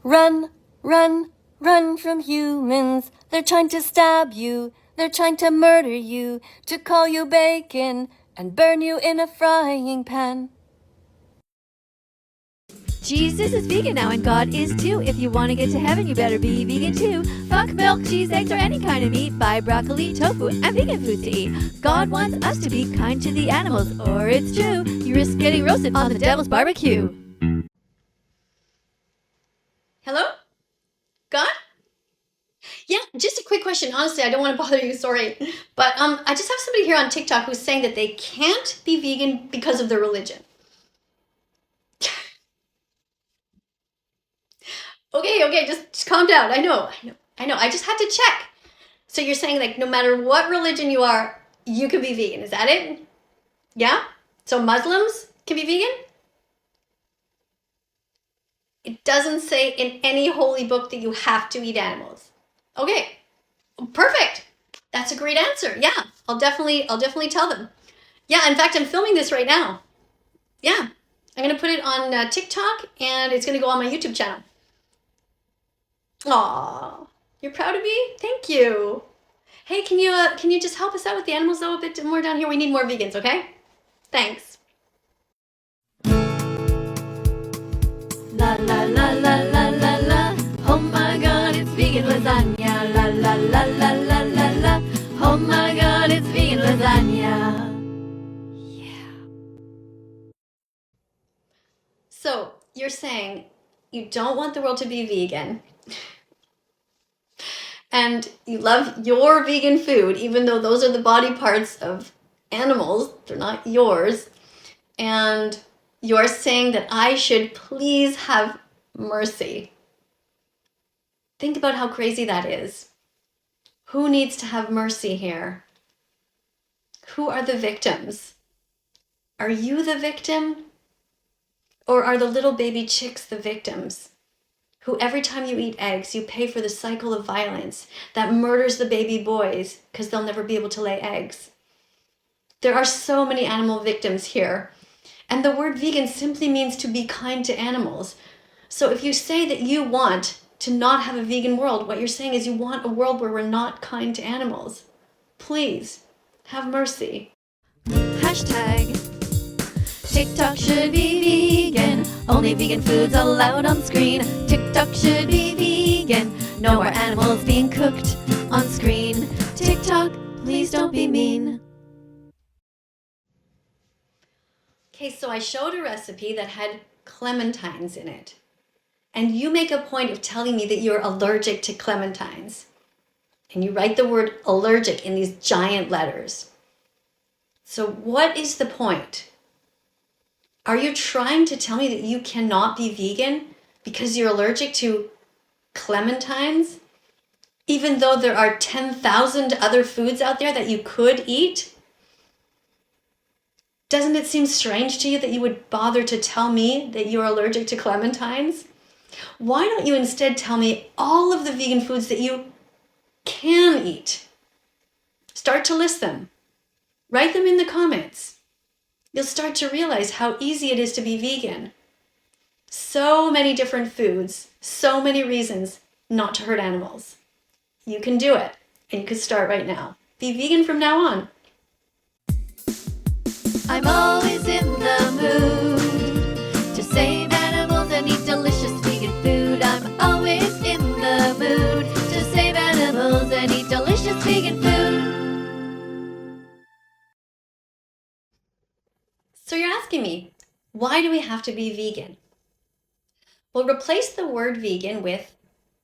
Run, run, run from humans. They're trying to stab you. They're trying to murder you, to call you bacon and burn you in a frying pan. Jesus is vegan now and God is too. If you want to get to heaven, you better be vegan too. Fuck milk, cheese, eggs, or any kind of meat. Buy broccoli, tofu, and vegan food to eat. God wants us to be kind to the animals, or it's true. You risk getting roasted on the devil's barbecue. Hello? God? Yeah, just a quick question. Honestly, I don't want to bother you, sorry. But I just have somebody here on TikTok who's saying that they can't be vegan because of their religion. Okay, just calm down. I know. I just had to check. So you're saying like no matter what religion you are, you can be vegan. Is that it? Yeah? So Muslims can be vegan? It doesn't say in any holy book that you have to eat animals. Okay. Perfect. That's a great answer. Yeah. I'll definitely tell them. Yeah, in fact, I'm filming this right now. Yeah. I'm going to put it on TikTok and it's going to go on my YouTube channel. Aw, you're proud of me? Thank you. Hey, can you just help us out with the animals though a bit more down here? We need more vegans, okay? Thanks. La la la la la la la. Oh my God, it's vegan lasagna. La la la la la la la. Oh my God, it's vegan lasagna. So you're saying you don't want the world to be vegan and you love your vegan food, even though those are the body parts of animals, they're not yours. And you're saying that I should please have mercy. Think about how crazy that is. Who needs to have mercy here? Who are the victims? Are you the victim? Or are the little baby chicks the victims? Who every time you eat eggs, you pay for the cycle of violence that murders the baby boys because they'll never be able to lay eggs. There are so many animal victims here. And the word vegan simply means to be kind to animals. So if you say that you want to not have a vegan world, what you're saying is you want a world where we're not kind to animals. Please, have mercy. Hashtag TikTok should be vegan. Only vegan foods allowed on screen. TikTok should be vegan. No more animals being cooked on screen. TikTok, please don't be mean. Okay, so I showed a recipe that had clementines in it. And you make a point of telling me that you're allergic to clementines. And you write the word allergic in these giant letters. So what is the point? Are you trying to tell me that you cannot be vegan because you're allergic to clementines? Even though there are 10,000 other foods out there that you could eat? Doesn't it seem strange to you that you would bother to tell me that you're allergic to clementines? Why don't you instead tell me all of the vegan foods that you can eat? Start to list them. Write them in the comments. You'll start to realize how easy it is to be vegan. So many different foods, so many reasons not to hurt animals. You can do it, and you can start right now. Be vegan from now on. I'm always in the mood to save animals and eat delicious vegan food. I'm always in the mood to save animals and eat delicious vegan food. So you're asking me, why do we have to be vegan? Well, replace the word vegan with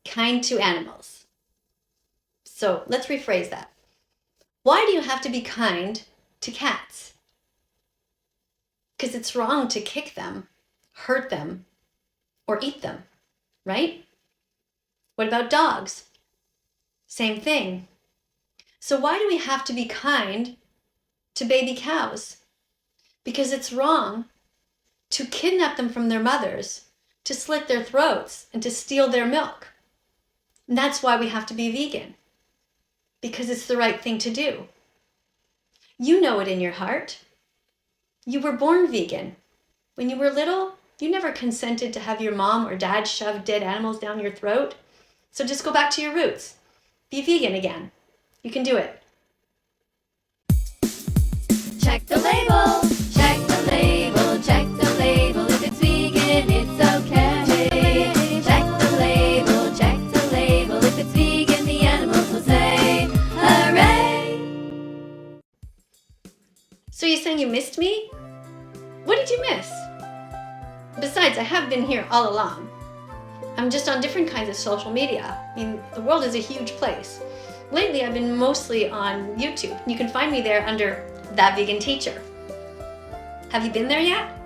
kind to animals. So let's rephrase that. Why do you have to be kind to cats? Because it's wrong to kick them, hurt them, or eat them, right? What about dogs? Same thing. So why do we have to be kind to baby cows? Because it's wrong to kidnap them from their mothers, to slit their throats, and to steal their milk. And that's why we have to be vegan. Because it's the right thing to do. You know it in your heart. You were born vegan. When you were little, You never consented to have your mom or dad shove dead animals down your throat. So just go back to your roots. Be vegan again. You can do it. Check the label, check the label, check the label. If it's vegan, it's okay. Check the label, check the label. If it's vegan, the animals will say, hooray! So you're saying you missed me? What did you miss? Besides, I have been here all along. I'm just on different kinds of social media. I mean, the world is a huge place. Lately, I've been mostly on YouTube. You can find me there under That Vegan Teacher. Have you been there yet?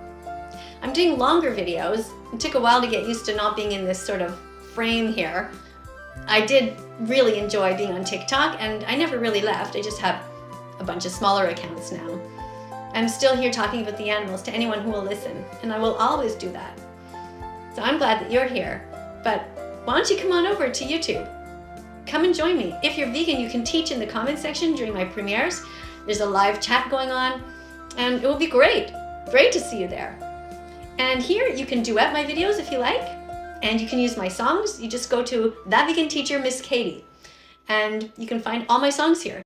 I'm doing longer videos. It took a while to get used to not being in this sort of frame here. I did really enjoy being on TikTok, and I never really left. I just have a bunch of smaller accounts now. I'm still here talking about the animals to anyone who will listen, and I will always do that. So I'm glad that you're here, but why don't you come on over to YouTube? Come and join me. If you're vegan, you can teach in the comment section during my premieres. There's a live chat going on, and it will be great. Great to see you there. And here you can duet my videos if you like, and you can use my songs. You just go to That Vegan Teacher Miss KADIE, and you can find all my songs here.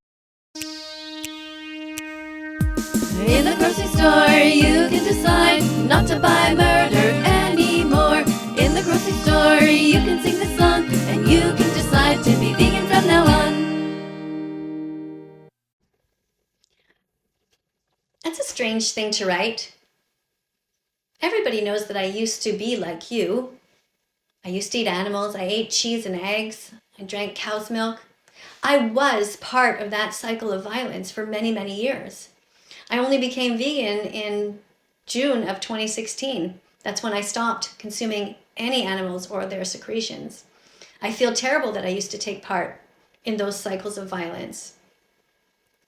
In the grocery store, you can decide not to buy murder anymore. In the grocery store, you can sing the song, and you can decide to be vegan from now on. That's a strange thing to write. Everybody knows that I used to be like you. I used to eat animals. I ate cheese and eggs. I drank cow's milk. I was part of that cycle of violence for many, many years. I only became vegan in June of 2016. That's when I stopped consuming any animals or their secretions. I feel terrible that I used to take part in those cycles of violence.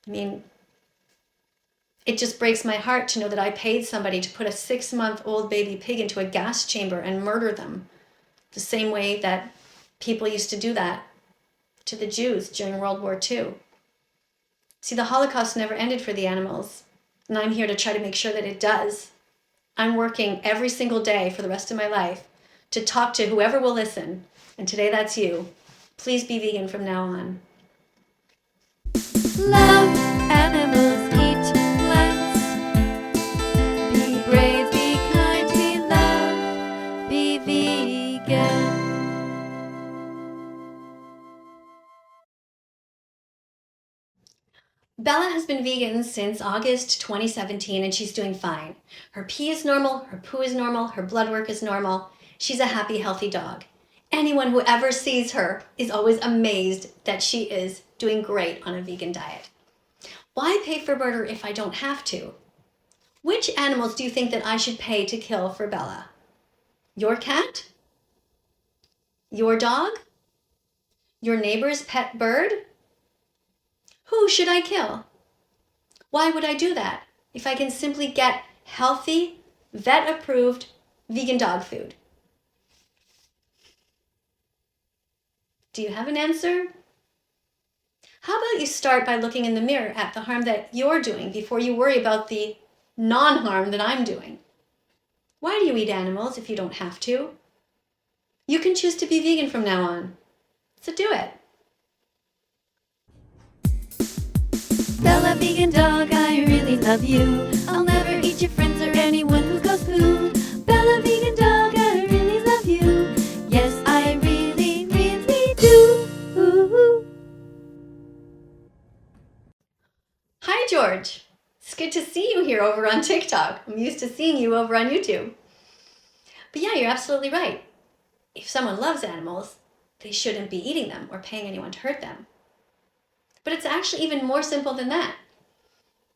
I mean, it just breaks my heart to know that I paid somebody to put a 6-month-old baby pig into a gas chamber and murder them, the same way that people used to do that to the Jews during World War II. See, the Holocaust never ended for the animals, and I'm here to try to make sure that it does. I'm working every single day for the rest of my life to talk to whoever will listen, and today that's you. Please be vegan from now on. Love animals, eat plants. Be brave, be kind, be love, be vegan. Bella has been vegan since August 2017, and she's doing fine. Her pee is normal, her poo is normal, her blood work is normal. She's a happy, healthy dog. Anyone who ever sees her is always amazed that she is doing great on a vegan diet. Why pay for murder if I don't have to? Which animals do you think that I should pay to kill for Bella? Your cat? Your dog? Your neighbor's pet bird? Who should I kill? Why would I do that if I can simply get healthy, vet-approved vegan dog food? Do you have an answer? How about you start by looking in the mirror at the harm that you're doing before you worry about the non-harm that I'm doing? Why do you eat animals if you don't have to? You can choose to be vegan from now on, so do it. Bella vegan dog, I really love you. I'll never eat your friends or anyone who goes poo. Bella vegan dog, I really love you. Yes, I really, really do. Ooh. Hi, George. It's good to see you here over on TikTok. I'm used to seeing you over on YouTube. But yeah, you're absolutely right. If someone loves animals, they shouldn't be eating them or paying anyone to hurt them. But it's actually even more simple than that.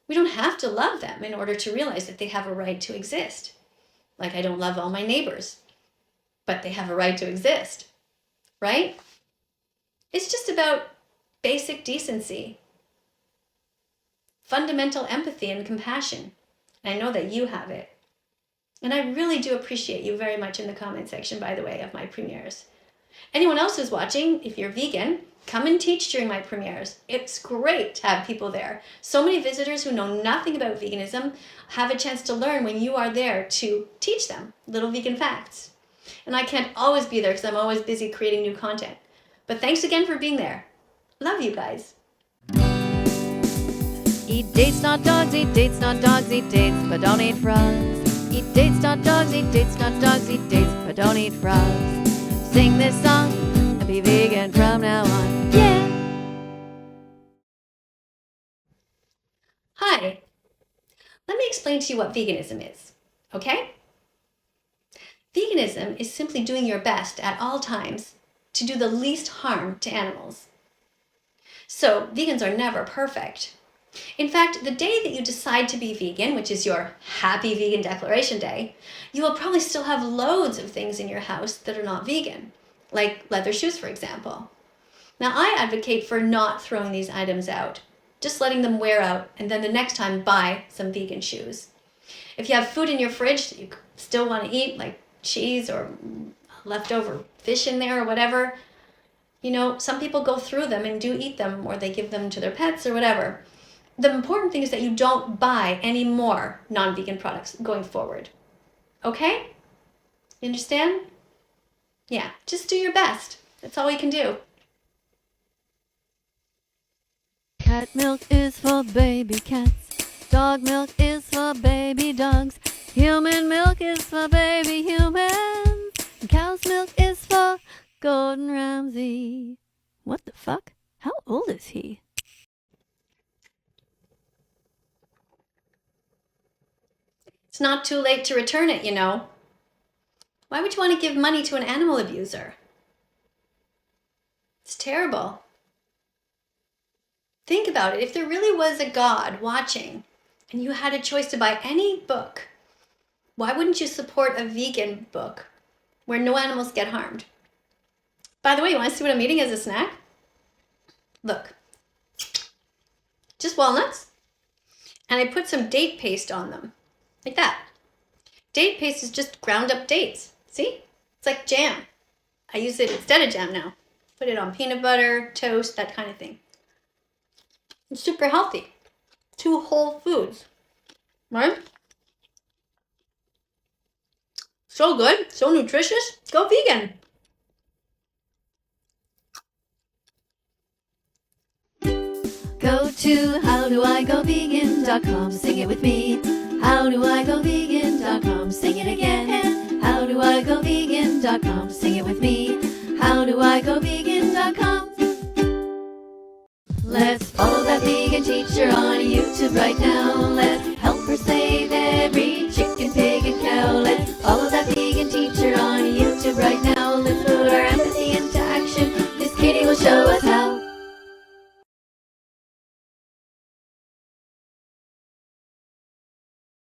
We don't have to love them in order to realize that they have a right to exist. Like I don't love all my neighbors, but they have a right to exist, right? It's just about basic decency, fundamental empathy and compassion. And I know that you have it. And I really do appreciate you very much in the comment section, by the way, of my premieres. Anyone else who's watching, if you're vegan, come and teach during my premieres. It's great to have people there. So many visitors who know nothing about veganism have a chance to learn when you are there to teach them little vegan facts. And I can't always be there because I'm always busy creating new content. But thanks again for being there. Love you guys. Eat dates, not dogs, eat dates, not dogs, eat dates, but don't eat frogs. Eat dates, not dogs, eat dates, not dogs, eat dates, but don't eat frogs. Sing this song and be vegan from now on. Yeah! Hi. Let me explain to you what veganism is, okay? Veganism is simply doing your best at all times to do the least harm to animals. So vegans are never perfect. In fact, the day that you decide to be vegan, which is your Happy Vegan Declaration Day, you will probably still have loads of things in your house that are not vegan, like leather shoes, for example. Now, I advocate for not throwing these items out, just letting them wear out, and then the next time buy some vegan shoes. If you have food in your fridge that you still want to eat, like cheese or leftover fish in there or whatever, you know, some people go through them and do eat them, or they give them to their pets or whatever. The important thing is that you don't buy any more non-vegan products going forward. Okay? You understand? Yeah, just do your best. That's all we can do. Cat milk is for baby cats. Dog milk is for baby dogs. Human milk is for baby humans. And cow's milk is for Gordon Ramsay. What the fuck? How old is he? It's not too late to return it, you know. Why would you want to give money to an animal abuser? It's terrible. Think about it. If there really was a God watching and you had a choice to buy any book, why wouldn't you support a vegan book where no animals get harmed? By the way, you want to see what I'm eating as a snack? Look, just walnuts, and I put some date paste on them, like that. Date paste is just ground up dates. See? It's like jam. I use it instead of jam now. Put it on peanut butter, toast, that kind of thing. It's super healthy. 2 whole foods, right? So good, so nutritious. Go vegan. Go to howdoigovegan.com, sing it with me. Howdoigovegan.com, sing it again. Howdoigovegan.com, sing it with me. Howdoigovegan.com. Let's follow that vegan teacher on YouTube right now. Let's help her save every chicken, pig, and cow. Let's follow that vegan teacher on YouTube right now. Let's put our empathy into action. Miss Katie will show us